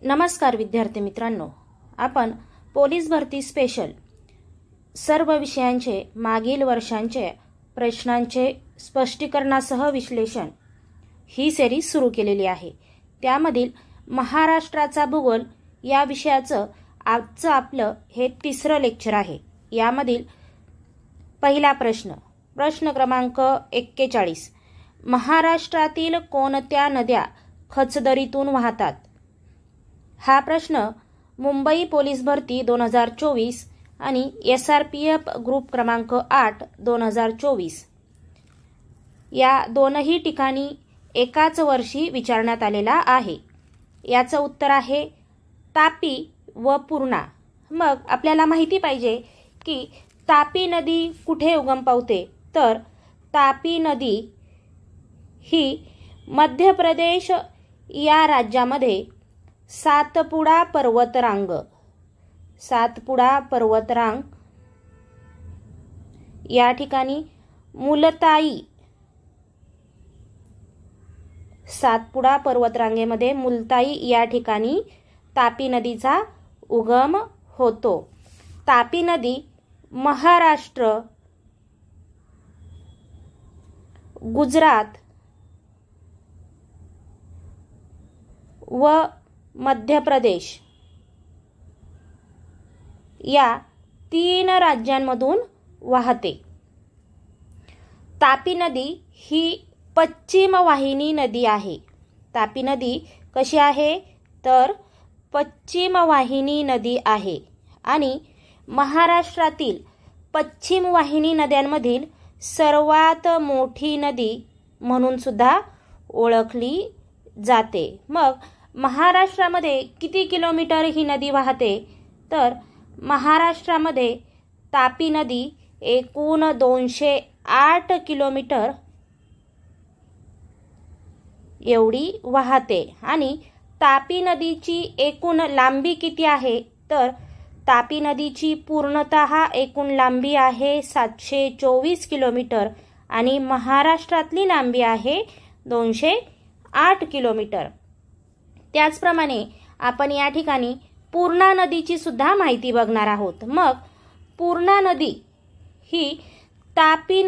नमस्कार विद्यार्थी मित्रांनो, आपण पोलीस भरती स्पेशल सर्व विषयांचे मागील वर्षांचे प्रश्नांचे स्पष्टीकरणासह विश्लेषण ही सिरीज सुरू केलेली आहे। त्यामधील महाराष्ट्राचा भूगोल या विषयाचं आजचं आपलं हे तिसरं लेक्चर आहे। यामधील पहिला प्रश्न क्रमांक 41, महाराष्ट्रातील कोणत्या नद्या खचदरीतून वाहतात? हा प्रश्न मुंबई पोलीस भरती 2024 आणि SRPF ग्रुप क्रमांक 8 2024 या दोनही ठिकाणी एकाच वर्षी विचारण्यात आलेला आहे। याचं उत्तर आहे तापी व पूर्णा। मग आपल्याला माहिती पाहिजे की तापी नदी कुठे उगम पावते, तर तापी नदी ही मध्य प्रदेश या राज्यामध्ये सातपुडा पर्वतरांग या ठिकाणी सातपुडा पर्वतरांगेमध्ये मुलताई या ठिकाणी तापी नदीचा उगम होतो। तापी नदी महाराष्ट्र, गुजरात व मध्य प्रदेश या 3 राज्यांमधून वाहते। तापी नदी ही पश्चिम वाहिनी नदी आहे। तापी नदी कशी आहे, तर पश्चिम वाहिनी नदी आहे आणि महाराष्ट्रातील पश्चिम वाहिनी नद्यांमधील सर्वात मोठी नदी म्हणून सुद्धा ओळखली जाते। मग महाराष्ट्रामध्ये किती किलोमीटर ही नदी वाहते, तर महाराष्ट्रामध्ये तापी नदी एकूण 208 किलोमीटर एवढी वाहते। आणि तापी नदीची एकूण लांबी किती आहे, तर तापी नदीची पूर्णतः एकूण लांबी आहे 724 किलोमीटर आणि महाराष्ट्रातली लांबी आहे 208 किलोमीटर। त्याचप्रमाणे आपण या ठिकाणी पूर्णा नदीची सुद्धा माहिती बघणार आहोत। मग पूर्णा नदी ही तापी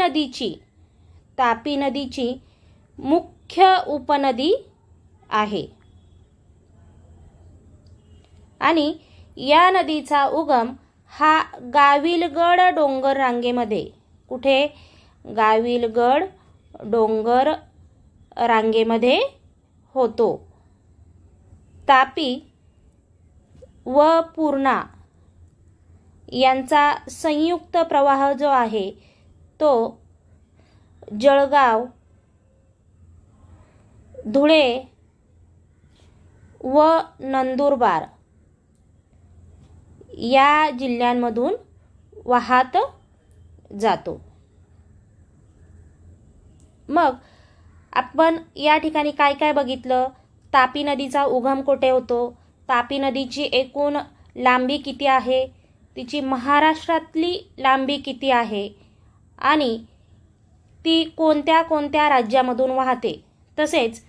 नदीची मुख्य उपनदी आहे आणि या नदीचा उगम हा गाविलगड डोंगर रांगेमध्ये, कुठे? गाविलगड डोंगर रांगेमध्ये होतो। तापी व पूर्णा यांचा संयुक्त प्रवाह जो आहे तो जळगाव, धुळे व नंदुरबार या जिल्ह्यांमधून वाहत जातो। मग आपण या ठिकाणी काय काय बघितलं? तापी नदीचा उगम कुठे होतो, तापी नदीची एकूण लांबी किती आहे, तिची महाराष्ट्रातली लांबी किती आहे आणि ती कोणत्या कोणत्या राज्यामधून वाहते। तसेच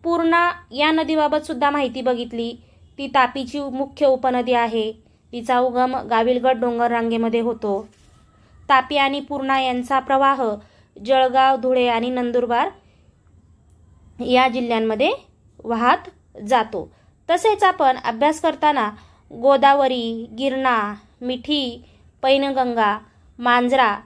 पूर्णा या नदीबाबत सुद्धा माहिती बघितली। ती तापीची मुख्य उपनदी आहे, तिचा उगम गाविलगड डोंगर रांगेमध्ये होतो। तापी आणि पूर्णा यांचा प्रवाह जळगाव, धुळे आणि नंदुरबार या जिल्ह्यांमध्ये वाहत जातो। तसेच आपण अभ्यास करताना गोदावरी, गिरणा, मिठी, पैनगंगा, मांजरा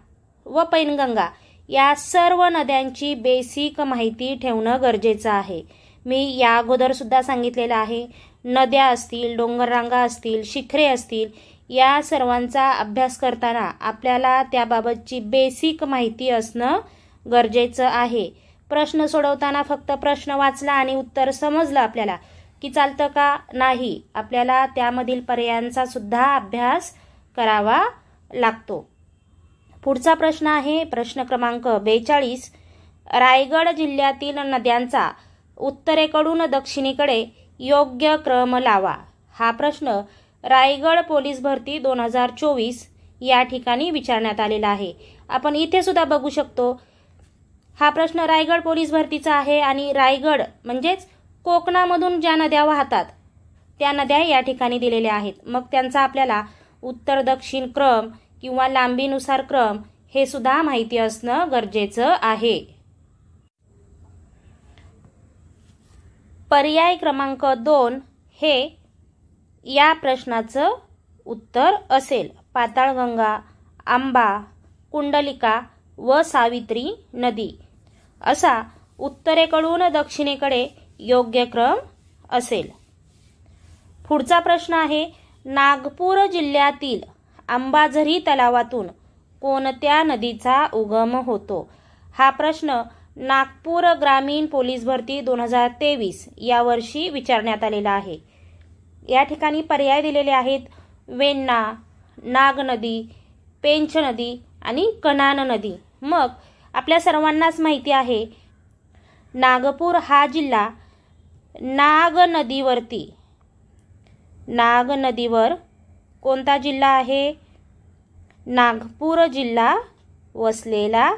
व पैनगंगा या सर्व नद्यांची बेसिक माहिती ठेवणं गरजेचं आहे। मी या अगोदर सुद्धा सांगितलेलं आहे, नद्या असतील, डोंगररांगा असतील, शिखरे असतील, या सर्वांचा अभ्यास करताना आपल्याला त्याबाबतची बेसिक माहिती असणं गरजेचं आहे। प्रश्न सोडवताना फक्त प्रश्न वाचला आणि उत्तर समजलं आपल्याला की चालतं का? नाही, आपल्याला त्यामधील पर्यायांचा सुद्धा अभ्यास करावा लागतो। पुढचा प्रश्न आहे प्रश्न क्रमांक 42, रायगड जिल्ह्यातील नद्यांचा उत्तरेकडून दक्षिणेकडे योग्य क्रम लावा। हा प्रश्न रायगड पोलीस भरती 2024 या ठिकाणी विचारण्यात आलेला आहे। आपण इथे सुद्धा बघू शकतो हा प्रश्न रायगड पोलीस भरतीचा आहे आणि रायगड म्हणजेच कोकणामधून ज्या नद्या वाहतात त्या नद्या या ठिकाणी दिलेल्या आहेत. मग त्यांचा आपल्याला उत्तर दक्षिण क्रम किंवा लांबीनुसार क्रम हे सुद्धा माहिती असणं गरजेचं आहे. पर्याय क्रमांक 2 हे या प्रश्नाचं उत्तर असेल. पाताळगंगा, आंबा, कुंडलिका व सावित्री नदी असा उत्तरेकडून दक्षिणेकडे योग्य क्रम असेल. पुढचा प्रश्न आहे, नागपूर जिल्ह्यातील अंबाझरी तलावातून कोणत्या नदीचा उगम होतो? हा प्रश्न नागपूर ग्रामीण पोलीस भरती 2023 या वर्षी विचारण्यात आलेला आहे. या ठिकाणी पर्याय दिलेले आहेत, वेण्णा, नाग नदी, पेंच नदी आणि कनान नदी. मग आपल्या सर्वांनाच माहिती आहे, नागपूर हा जिल्हा नाग नदीवर कोणता जिल्हा आहे? नागपूर जिल्हा वसलेला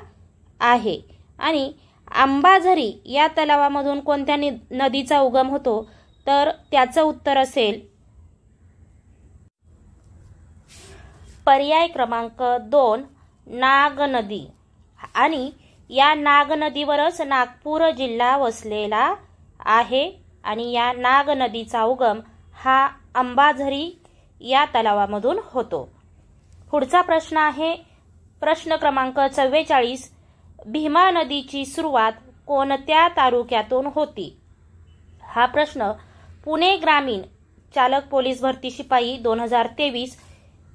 आहे. आणि अंबाझरी या तलावामधून कोणत्या नदीचा उगम होतो? तर त्याचं उत्तर असेल पर्याय क्रमांक 2 नाग नदी. आणि या नाग नदीवरच नागपूर जिल्हा वसलेला आहे. आणि या नाग नदीचा उगम हा अंबाझरी या तलावामधून होतो. पुढचा प्रश्न आहे प्रश्न क्रमांक 44. भीमा नदीची सुरुवात कोणत्या तालुक्यातून होती? हा प्रश्न पुणे ग्रामीण चालक पोलीस भरती शिपाई 2023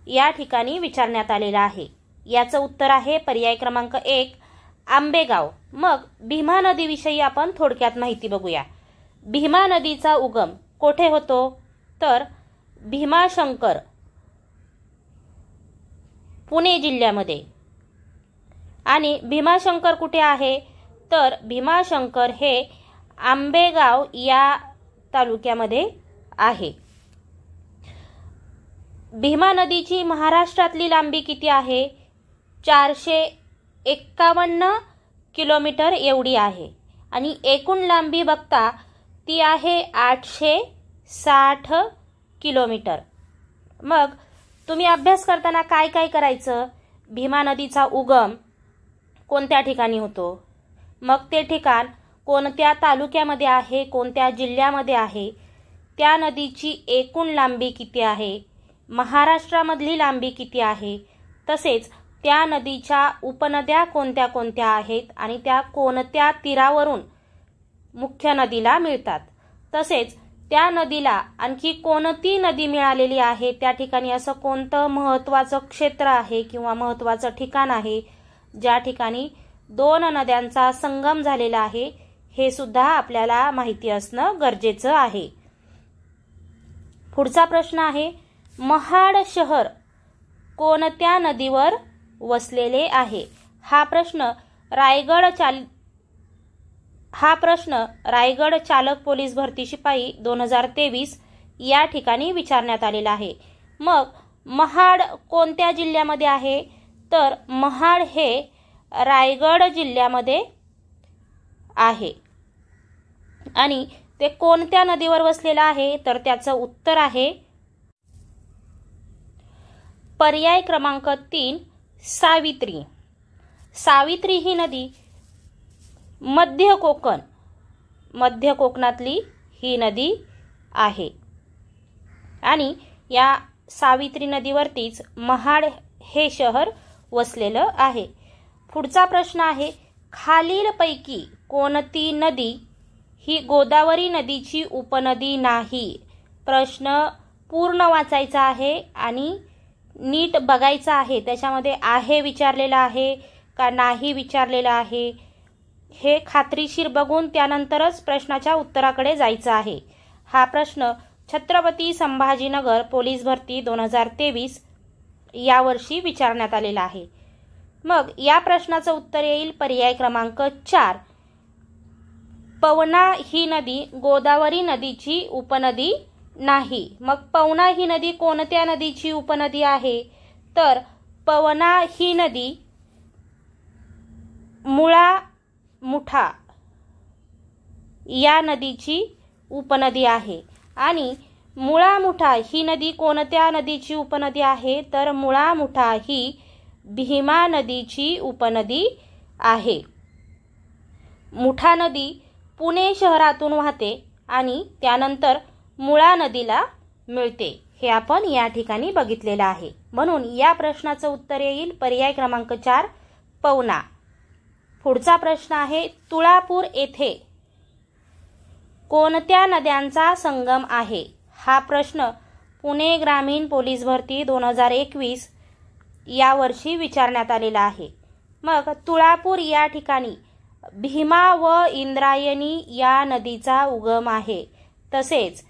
या ठिकाणी विचारण्यात आलेला आहे. याचं उत्तर आहे पर्याय क्रमांक 1 आंबेगाव. मग भीमा नदीविषयी आपण थोडक्यात माहिती बघूया. भीमा नदीचा उगम कोठे होतो? तर भीमाशंकर पुणे जिल्ह्यामध्ये. आणि भीमाशंकर कुठे आहे? तर भीमाशंकर हे आंबेगाव या तालुक्यामध्ये आहे. भीमा नदीची महाराष्ट्रातली लांबी किती आहे? 451 किलोमीटर एवढी आहे. आणि एकूण लांबी बघता ती आहे 860 किलोमीटर. मग तुम्ही अभ्यास करताना काय काय करायचं? भीमा नदीचा उगम कोणत्या ठिकाणी होतो, मग ते ठिकाण कोणत्या तालुक्यामध्ये आहे, कोणत्या जिल्ह्यामध्ये आहे, त्या नदीची एकूण लांबी किती आहे, महाराष्ट्रामधली लांबी किती आहे, तसेच त्या नदीच्या उपनद्या कोणत्या कोणत्या आहेत आणि त्या कोणत्या तीरावरून मुख्य नदीला मिळतात, तसेच त्या नदीला आणखी कोणती नदी मिळालेली आहे, त्या ठिकाणी असं कोणतं महत्त्वाचं क्षेत्र आहे किंवा महत्त्वाचं ठिकाण आहे ज्या ठिकाणी 2 नद्यांचा संगम झालेला आहे, हे सुद्धा आपल्याला माहिती असणं गरजेचं आहे. पुढचा प्रश्न आहे, महाड शहर कोणत्या नदीवर वसलेले आहे? हा प्रश्न रायगड चालक पोलीस भरती शिपाई 2023 या ठिकाणी विचारण्यात आलेला आहे. मग महाड कोणत्या जिल्ह्यामध्ये आहे? तर महाड हे रायगड जिल्ह्यामध्ये आहे. आणि ते कोणत्या नदीवर वसलेलं आहे? तर त्याचं उत्तर आहे पर्याय क्रमांक 3 सावित्री. सावित्री ही नदी मध्य कोकणातली ही नदी आहे. आणि या सावित्री नदीवरतीच महाड हे शहर वसलेलं आहे. पुढचा प्रश्न आहे, खालीलपैकी कोणती नदी ही गोदावरी नदीची उपनदी नाही? प्रश्न पूर्ण वाचायचा आहे आणि नीट बघायचा आहे, त्याच्यामध्ये आहे विचारलेला आहे का नाही विचारलेला आहे हे खात्रीशीर बघून त्यानंतरच प्रश्नाच्या उत्तराकडे जायचं आहे. हा प्रश्न छत्रपती संभाजीनगर पोलीस भरती 2023 या वर्षी विचारण्यात आलेला आहे. मग या प्रश्नाचं उत्तर येईल पर्याय क्रमांक 4 पवना ही नदी गोदावरी नदीची उपनदी नाही. मग पवना ही नदी कोणत्या नदीची उपनदी आहे? तर पवना ही नदी मुठा या नदीची उपनदी आहे. आणि मुळा मुठा ही नदी कोणत्या नदीची उपनदी आहे? तर मुळा मुठा ही भीमा नदीची उपनदी आहे. मुठा नदी पुणे शहरातून वाहते आणि त्यानंतर मुळा नदीला मिळते. हे आपण या ठिकाणी बघितलेलं आहे. म्हणून या प्रश्नाचं उत्तर येईल पर्याय क्रमांक 4 पवना. पुढचा प्रश्न आहे तुळापूर येथे कोणत्या नद्यांचा संगम आहे? हा प्रश्न पुणे ग्रामीण पोलीस भरती 2021 या वर्षी विचारण्यात आलेला आहे. मग तुळापूर या ठिकाणी भीमा व इंद्रायणी या नदीचा उगम आहे. तसेच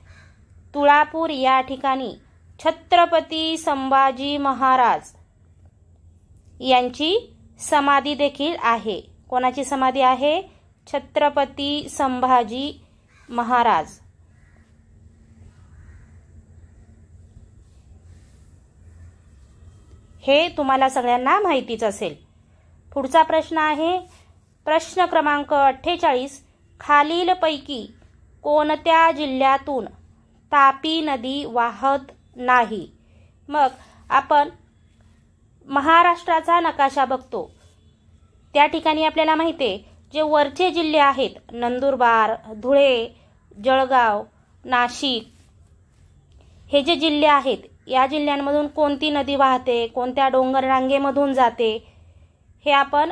तुळापूर या ठिकाणी छत्रपती संभाजी महाराज यांची समाधी देखील आहे. कोणाची समाधी आहे? छत्रपती संभाजी महाराज. हे तुम्हाला सगळ्यांना माहितीच असेल. पुढचा प्रश्न आहे प्रश्न क्रमांक 48. खालीलपैकी कोणत्या जिल्ह्यातून तापी नदी वाहत नाही? मग आपण महाराष्ट्राचा नकाशा बघतो. त्या ठिकाणी आपल्याला माहिती आहे जे वरचे जिल्हे आहेत नंदुरबार, धुळे, जळगाव, नाशिक हे जे जिल्हे आहेत या जिल्ह्यांमधून कोणती नदी वाहते, कोणत्या डोंगर रांगेमधून जाते हे आपण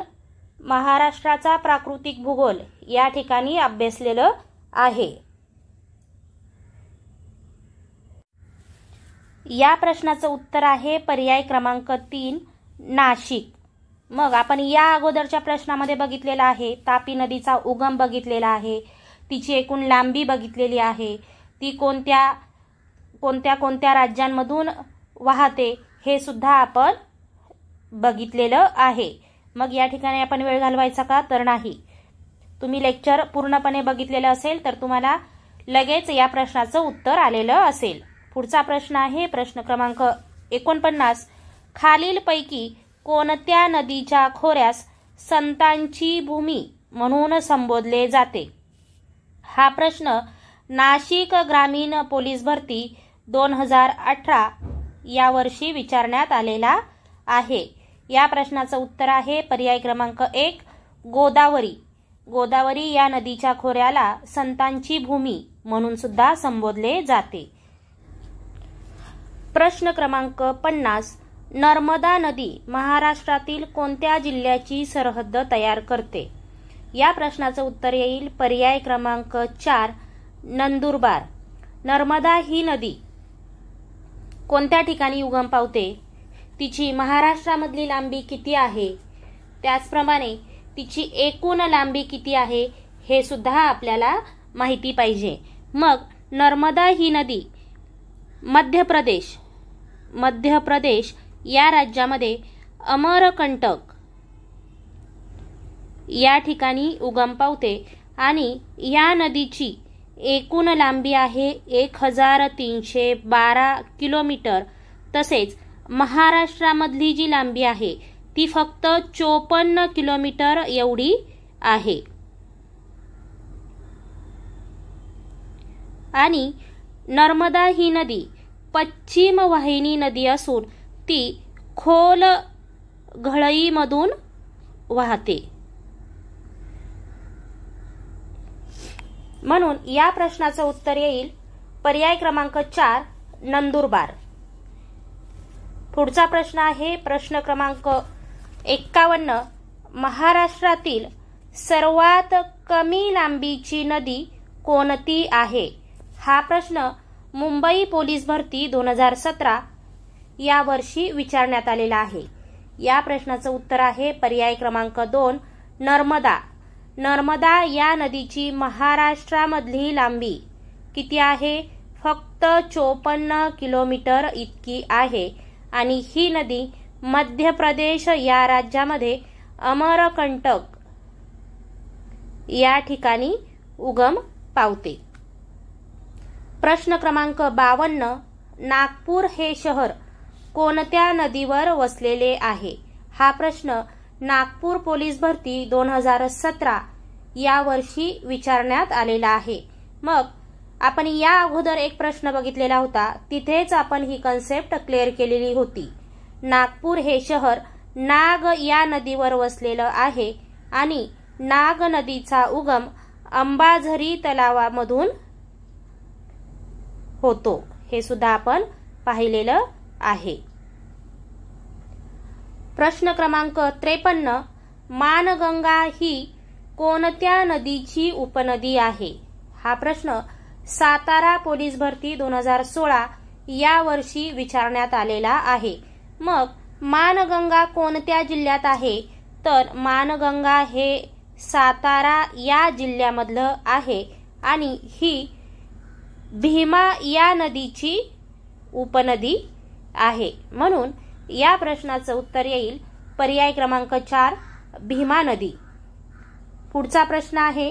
महाराष्ट्राचा प्राकृतिक भूगोल या ठिकाणी अभ्यासलेलं आहे. या प्रश्नाचं उत्तर आहे पर्याय क्रमांक 3 नाशिक. मग आपण या अगोदरच्या प्रश्नामध्ये बघितलेला आहे तापी नदीचा उगम बघितलेला आहे, तिची एकूण लांबी बघितलेली आहे, ती कोणत्या कोणत्या राज्यांमधून वाहते हे सुद्धा आपण बघितलेलं आहे. मग या ठिकाणी आपण वेळ घालवायचा का? तर नाही. तुम्ही लेक्चर पूर्णपणे बघितलेलं असेल तर तुम्हाला लगेच या प्रश्नाचं उत्तर आलेलं असेल. पुढचा प्रश्न आहे प्रश्न क्रमांक 49. खालीलपैकी कोणत्या नदीच्या खोऱ्यास संतांची भूमी म्हणून संबोधले जाते? हा प्रश्न नाशिक ग्रामीण पोलीस भरती 2018 या वर्षी विचारण्यात आलेला आहे. या प्रश्नाचं उत्तर आहे पर्याय क्रमांक 1 गोदावरी. गोदावरी या नदीच्या खोऱ्याला संतांची भूमी म्हणून सुद्धा संबोधले जाते. प्रश्न क्रमांक 50. नर्मदा नदी महाराष्ट्रातील कोणत्या जिल्ह्याची सरहद्द तयार करते? या प्रश्नाचं उत्तर येईल पर्याय क्रमांक 4 नंदुरबार. नर्मदा ही नदी कोणत्या ठिकाणी उगम पावते, तिची महाराष्ट्रामधली लांबी किती आहे, त्याचप्रमाणे तिची एकूण लांबी किती आहे हे सुद्धा आपल्याला माहिती पाहिजे. मग नर्मदा ही नदी मध्य प्रदेश या राज्यामध्ये अमरकंटक या ठिकाणी उगम पावते आणि या नदीची एकूण लांबी आहे 1312 किलोमीटर. तसेच महाराष्ट्रामधली जी लांबी आहे ती फक्त 54 किलोमीटर एवढी आहे. आणि नर्मदा ही नदी पश्चिम वाहिनी नदी असून ती खोल घळईमधून वाहते. म्हणून या प्रश्नाचं उत्तर येईल पर्याय क्रमांक 4 नंदुरबार. पुढचा प्रश्न आहे प्रश्न क्रमांक 51. महाराष्ट्रातील सर्वात कमी लांबीची नदी कोणती आहे? हा प्रश्न मुंबई पोलीस भरती 2017 या वर्षी विचारण्यात आलेला आहे. या प्रश्नाचं उत्तर आहे पर्याय क्रमांक 2 नर्मदा. नर्मदा या नदीची महाराष्ट्रामधली लांबी किती आहे? फक्त 54 किलोमीटर इतकी आहे आणि ही नदी मध्य प्रदेश या राज्यामध्ये अमरकंटक या ठिकाणी उगम पावते. प्रश्न क्रमांक 52. नागपूर हे शहर कोणत्या नदीवर वसलेले आहे? हा प्रश्न नागपूर पोलीस भरती 2017 या वर्षी विचारण्यात आलेला आहे. मग आपण या अगोदर एक प्रश्न बघितलेला होता, तिथेच आपण ही कन्सेप्ट क्लिअर केलेली होती. नागपूर हे शहर नाग या नदीवर वसलेलं आहे आणि नाग नदीचा उगम अंबाझरी तलावामधून होतो, हे सुद्धा आपण पाहिलेलं आहे. प्रश्न क्रमांक 53, मानगंगा ही कोणत्या नदीची उपनदी आहे? हा प्रश्न सातारा पोलीस भरती 2016 या वर्षी विचारण्यात आलेला आहे. मग मानगंगा कोणत्या जिल्ह्यात आहे? तर मानगंगा हे सातारा या जिल्ह्यामधलं आहे आणि ही भीमा या नदीची उपनदी आहे. म्हणून या प्रश्नाचं उत्तर येईल पर्याय क्रमांक 4, भीमा नदी. पुढचा प्रश्न आहे,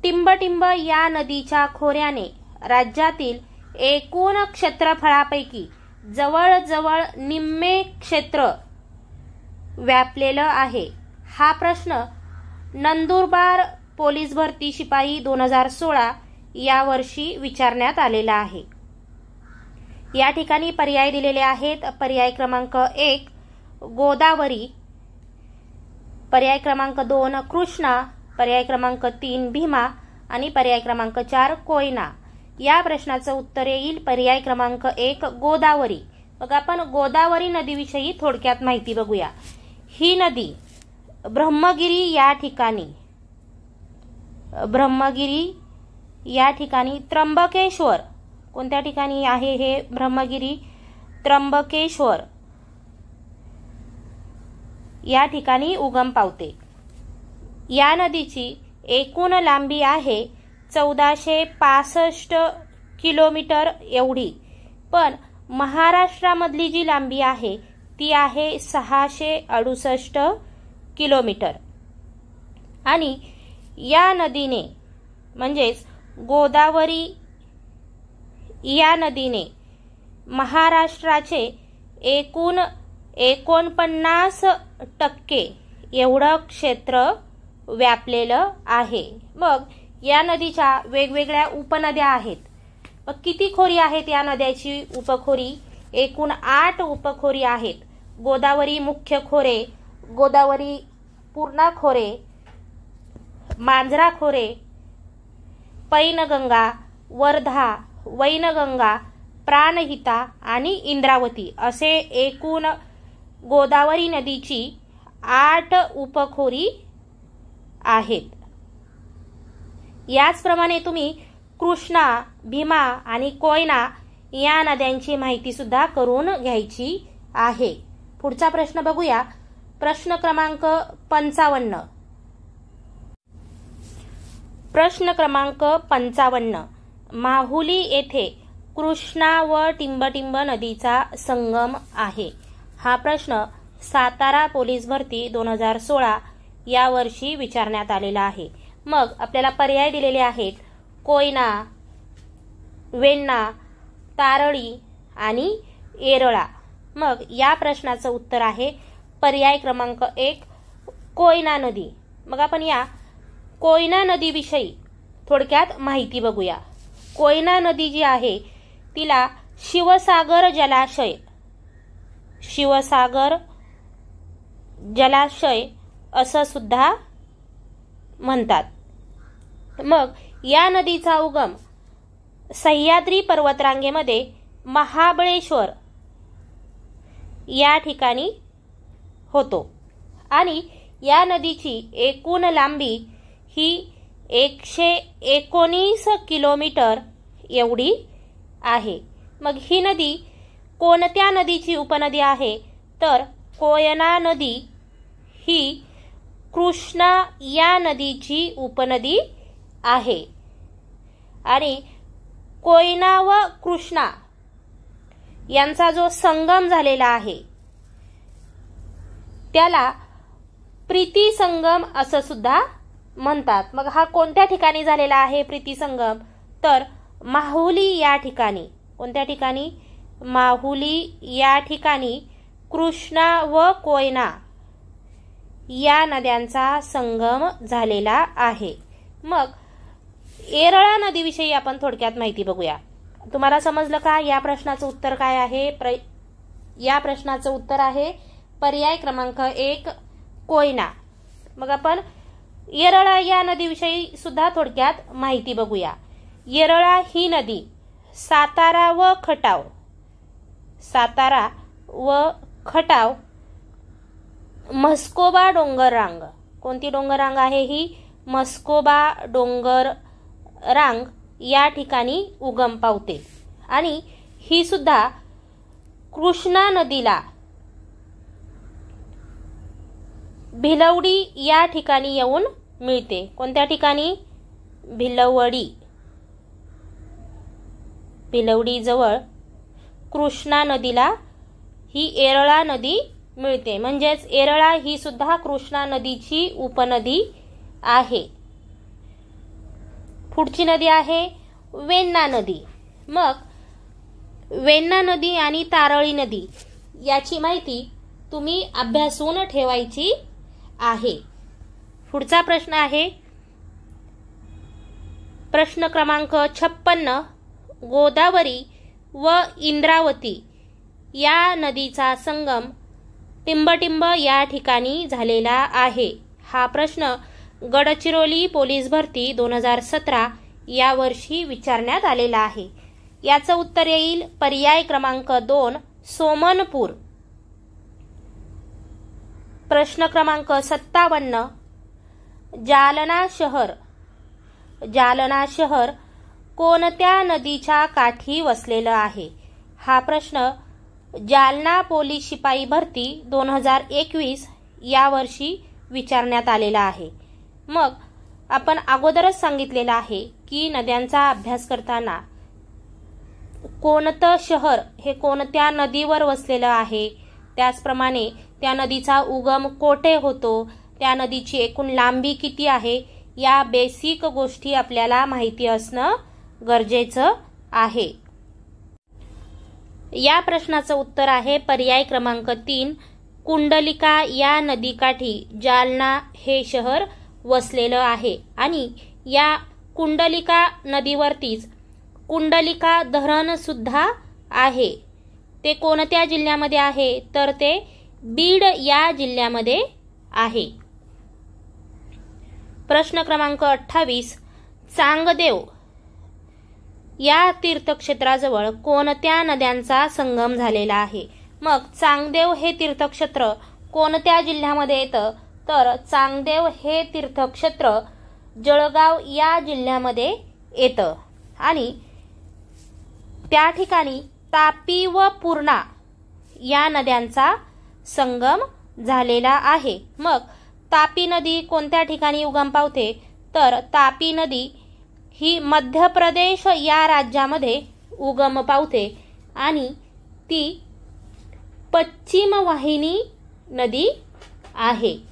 टिंबटिंब या नदीच्या खोऱ्याने राज्यातील एकूण क्षेत्रफळापैकी जवळजवळ निम्मे क्षेत्र व्यापलेलं आहे. हा प्रश्न नंदुरबार पोलीस भरती शिपाई 2016 या वर्षी विचारण्यात आलेला आहे. या ठिकाणी पर्याय दिलेले आहेत. पर्याय क्रमांक 1 गोदावरी, पर्याय क्रमांक 2 कृष्णा, पर्याय क्रमांक 3 भीमा आणि पर्याय क्रमांक 4 कोयना. या प्रश्नाचं उत्तर येईल पर्याय क्रमांक 1 गोदावरी. मग आपण गोदावरी नदीविषयी थोडक्यात माहिती बघूया. ही नदी ब्रह्मगिरी या ठिकाणी त्र्यंबकेश्वर, कोणत्या ठिकाणी आहे हे ब्रह्मगिरी? त्र्यंबकेश्वर या ठिकाणी उगम पावते. या नदीची एकूण लांबी आहे 1465 किलोमीटर एवढी, पण महाराष्ट्रामधली जी लांबी आहे ती आहे 668 किलोमीटर. आणि या नदीने म्हणजेच गोदावरी या नदीने महाराष्ट्राचे एकूण 49% एवढं क्षेत्र व्यापलेलं आहे. मग या नदीच्या वेगवेगळ्या उपनद्या आहेत. मग किती खोरी आहेत या नद्याची उपखोरी? एकूण 8 उपखोरी आहेत. गोदावरी मुख्य खोरे, गोदावरी पूर्णा खोरे, मांजरा खोरे, पैनगंगा, वर्धा, वैनगंगा, प्राणहिता आणि इंद्रावती असे एकूण गोदावरी नदीची 8 उपखोरी आहेत. याचप्रमाणे तुम्ही कृष्णा, भीमा आणि कोयना या नद्यांची माहिती सुद्धा करून घ्यायची आहे. पुढचा प्रश्न बघूया. प्रश्न क्रमांक 55. प्रश्न क्रमांक 55. माहुली येथे कृष्णा व टिंबटिंब नदीचा संगम आहे. हा प्रश्न सातारा पोलीस भरती 2016 या वर्षी विचारण्यात आलेला आहे. मग आपल्याला पर्याय दिलेले आहेत कोयना, वेण्णा, तारळी आणि येरळा. मग या प्रश्नाचं उत्तर आहे पर्याय क्रमांक 1 कोयना नदी. मग आपण या कोयना नदीविषयी थोडक्यात माहिती बघूया. कोयना नदी जी आहे तिला शिवसागर जलाशय असं सुद्धा म्हणतात. मग या नदीचा उगम सह्याद्री पर्वतरांगेमध्ये महाबळेश्वर या ठिकाणी होतो आणि या नदीची एकूण लांबी ही 119 किलोमीटर एवढी आहे. मग ही नदी कोणत्या नदीची उपनदी आहे? तर कोयना नदी ही कृष्णा या नदीची उपनदी आहे. आणि कोयना व कृष्णा यांचा जो संगम झालेला आहे त्याला प्रीती संगम असं सुद्धा म्हणतात. मग हा कोणत्या ठिकाणी झालेला आहे प्रीती संगम? तर माहुली या ठिकाणी. कोणत्या ठिकाणी? माहुली या ठिकाणी कृष्णा व कोयना या नद्यांचा संगम झालेला आहे. मग येरळा नदीविषयी आपण थोडक्यात माहिती बघूया. तुम्हाला समजलं का या प्रश्नाचं उत्तर काय आहे? या प्रश्नाचं उत्तर आहे पर्याय क्रमांक 1 कोयना. मग आपण येरळा या नदीविषयी सुद्धा थोडक्यात माहिती बघूया. येरळा ही नदी सातारा व खटाव म्हस्कोबा डोंगर रांग, कोणती डोंगर रांग आहे ही? म्हस्कोबा डोंगर रांग या ठिकाणी उगम पावते आणि ही सुद्धा कृष्णा नदीला भिलवडी या ठिकाणी येऊन मिळते. कोणत्या ठिकाणी? भिलवडी जवळ कृष्णा नदीला ही येरळा नदी मिळते. म्हणजेच येरळा ही सुद्धा कृष्णा नदीची उपनदी आहे. पुढची नदी आहे वेण्णा नदी. मग वेण्णा नदी आणि तारळी नदी याची माहिती तुम्ही अभ्यासून ठेवायची आहे. पुढचा प्रश्न आहे प्रश्न क्रमांक 56. गोदावरी व इंद्रावती या नदीचा संगम टिंबटिंब या ठिकाणी झालेला आहे. हा प्रश्न गडचिरोली पोलीस भरती 2017 या वर्षी विचारण्यात आलेला आहे. याचं उत्तर येईल पर्याय क्रमांक 2 सोमनपूर. प्रश्न क्रमांक 57. जालना शहर कोणत्या नदीच्या काठी वसलेलं आहे? हा प्रश्न जालना पोलीस शिपाई भरती 2021 या वर्षी विचारण्यात आलेला आहे. मग आपण अगोदरच सांगितलेलं आहे की नद्यांचा अभ्यास करताना कोणतं शहर हे कोणत्या नदीवर वसलेलं आहे, त्याचप्रमाणे त्या नदीचा उगम कोठे होतो, त्या नदीची एकूण लांबी किती आहे, या बेसिक गोष्टी आपल्याला माहिती असणं गरजेचं आहे. या प्रश्नाचं उत्तर आहे पर्याय क्रमांक 3 कुंडलिका या नदीकाठी जालना हे शहर वसलेलं आहे आणि या कुंडलिका नदीवरतीच कुंडलिका धरण सुद्धा आहे. ते कोणत्या जिल्ह्यामध्ये आहे? तर ते बीड या जिल्ह्यामध्ये आहे. प्रश्न क्रमांक 28. चांगदेव या तीर्थक्षेत्राजवळ कोणत्या नद्यांचा संगम झालेला आहे? मग चांगदेव हे तीर्थक्षेत्र कोणत्या जिल्ह्यामध्ये येतं? तर चांगदेव हे तीर्थक्षेत्र जळगाव या जिल्ह्यामध्ये येतं आणि त्या ठिकाणी तापी व पूर्णा या नद्यांचा संगम झालेला आहे. मग तापी नदी कोणत्या ठिकाणी उगम पावते? तर तापी नदी ही मध्य प्रदेश या राज्यामध्ये उगम पावते आणि ती पश्चिम वाहिनी नदी आहे.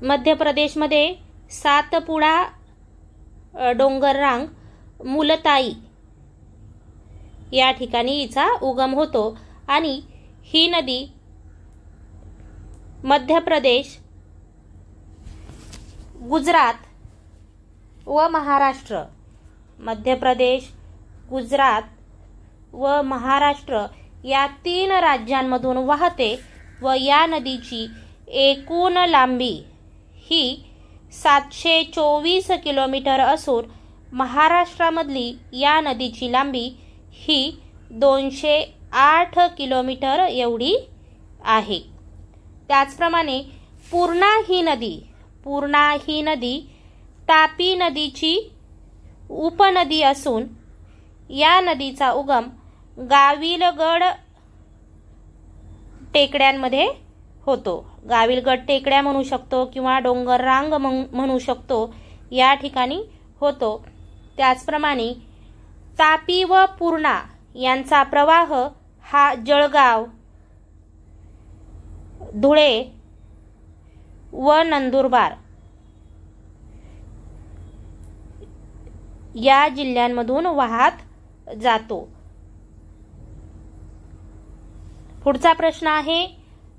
मध्य प्रदेशमध्ये सातपुडा डोंगर रांग मुलताई या ठिकाणी हिचा उगम होतो आणि ही नदी मध्य प्रदेश, गुजरात व महाराष्ट्र, मध्य प्रदेश, गुजरात व महाराष्ट्र या 3 राज्यांमधून वाहते व या नदीची एकूण लांबी ही 724 किलोमीटर असून महाराष्ट्रामधली या नदीची लांबी ही 208 किलोमीटर एवढी आहे. त्याचप्रमाणे पूर्णा ही नदी तापी नदीची उपनदी असून या नदीचा उगम गाविलगड टेकड्यांमध्ये होतो. गाविलगड टेकड्या म्हणू शकतो किंवा डोंगर रांग म्हणू शकतो, या ठिकाणी होतो. त्याचप्रमाणे तापी व पूर्णा यांचा प्रवाह हा जळगाव, धुळे व नंदुरबार या जिल्ह्यांमधून वाहत जातो. पुढचा प्रश्न आहे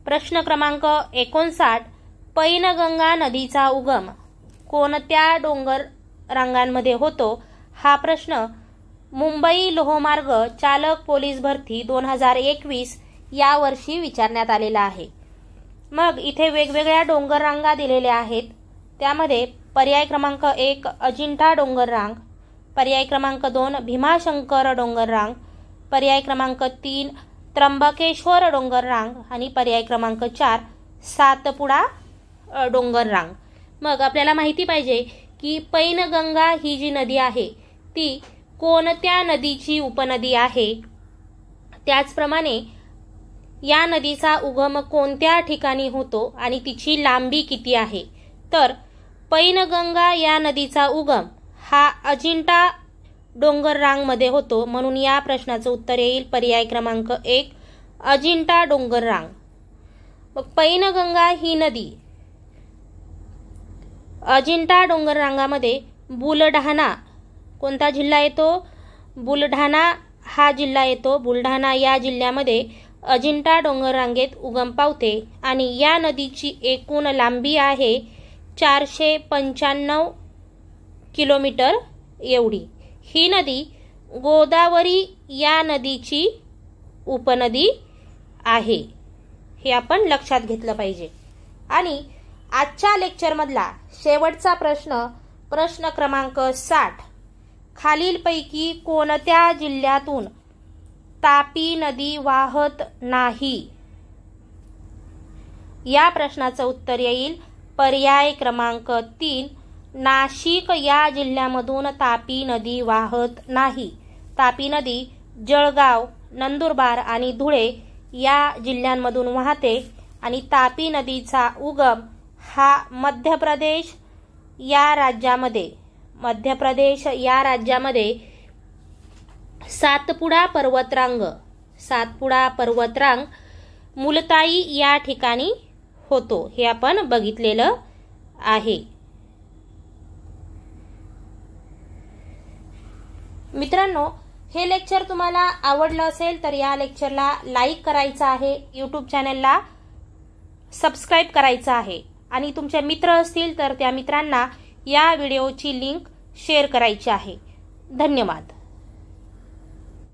प्रश्न क्रमांक 59. पैनगंगा नदीचा उगम कोणत्या डोंगर रांगांमध्ये होतो? हा प्रश्न मुंबई लोहमार्ग चालक पोलीस भरती 2021 या वर्षी विचारण्यात आलेला आहे। मग इथे वेगवेगळ्या डोंगर रांगा दिलेल्या आहेत। त्यामध्ये पर्याय क्रमांक 1 अजिंठा डोंगर रांग, पर्याय क्रमांक 2 भीमाशंकर डोंगर रांग, पर्याय क्रमांक 3 त्र्यंबकेश्वर डोंगर रांग आणि पर्याय क्रमांक 4 सातपुडा डोंगर रांग। मग आपल्याला माहिती पाहिजे की पैनगंगा ही जी नदी आहे ती कोणत्या नदीची उपनदी आहे, त्याचप्रमाणे या नदीचा उगम कोणत्या ठिकाणी होतो आणि तिची लांबी किती आहे? तर पैनगंगा या नदीचा उगम हा अजिंठा डोंगर रांगमध्ये होतो, म्हणून या प्रश्नाचं उत्तर येईल पर्याय क्रमांक 1 अजिंठा डोंगर रांग। मग पैनगंगा ही नदी अजिंठा डोंगर रांगामध्ये बुलढाणा कोणता जिल्हा येतो? बुलढाणा हा जिल्हा येतो। बुलढाणा या जिल्ह्यामध्ये अजिंठा डोंगर रांगेत उगम पावते आणि या नदीची एकूण लांबी आहे 495 किलोमीटर एवढी। ही नदी गोदावरी या नदीची उपनदी आहे, हे आपण लक्षात घेतलं पाहिजे। आणि आजच्या लेक्चरमधला शेवटचा प्रश्न क्रमांक 60 खालीलपैकी कोणत्या जिल्ह्यातून तापी नदी वाहत नाही? या प्रश्नाचं उत्तर येईल पर्याय क्रमांक 3 नाशिक या जिल्ह्यामधून तापी नदी वाहत नाही। तापी नदी जळगाव, नंदुरबार आणि धुळे या जिल्ह्यांमधून वाहते आणि तापी नदीचा उगम हा मध्य प्रदेश या राज्यामध्ये सातपुडा पर्वतरांग मुलताई या ठिकाणी होतो, हे आपण बघितलेलं आहे। मित्रांनो, हे लेक्चर तुम्हाला आवडलं असेल तर या लेक्चरला लाईक करायचं आहे, यूट्यूब चॅनलला सबस्क्राईब करायचं आहे आणि तुमचे मित्र असतील तर त्या मित्रांना या व्हिडिओची लिंक शेअर करायची आहे। धन्यवाद।